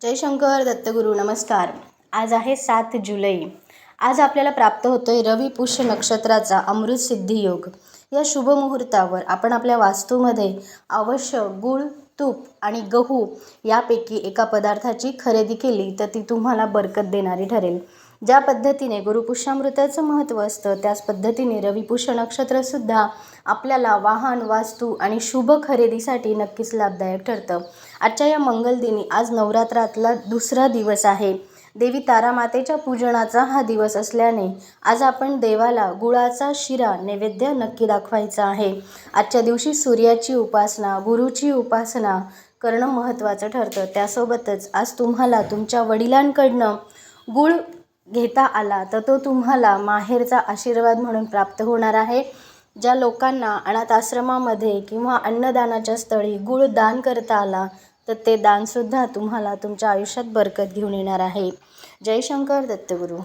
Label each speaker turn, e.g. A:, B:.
A: जयशंकर दत्तगुरु नमस्कार. आज आहे 7 जुलै. आज आपल्याला प्राप्त होतोय रवी पुष्य नक्षत्राचा अमृत सिद्धी योग. या शुभ मुहूर्तावर आपण आपल्या वास्तूमध्ये अवश्य गूळ, तूप आणि गहू यापैकी एका पदार्थाची खरेदी केली तर ती तुम्हाला बरकत देणारी ठरेल. ज्या पद्धतीने गुरुपुष्यामृताचं महत्त्व असतं त्याच पद्धतीने रविपुष्य नक्षत्रसुद्धा आपल्याला वाहन, वास्तू आणि शुभ खरेदीसाठी नक्कीच लाभदायक ठरतं. आजच्या या मंगलदिनी आज नवरात्रातला दुसरा दिवस आहे. देवी तारामातेच्या पूजनाचा हा दिवस असल्याने आज आपण देवाला गुळाचा शिरा नैवेद्य नक्की दाखवायचा आहे. आजच्या दिवशी सूर्याची उपासना, गुरुची उपासना करणं महत्त्वाचं ठरतं. त्यासोबतच आज तुम्हाला तुमच्या वडिलांकडनं गुळ घेता आला तर तो तुम्हाला माहेरचा आशीर्वाद म्हणून प्राप्त होणार आहे. ज्या लोकांना अनाथ आश्रमामध्ये किंवा अन्नदानाच्या स्थळी गुळ दान करता आला तर ते दानसुद्धा तुम्हाला तुमच्या आयुष्यात बरकत घेऊन येणार आहे. जयशंकर दत्तगुरु.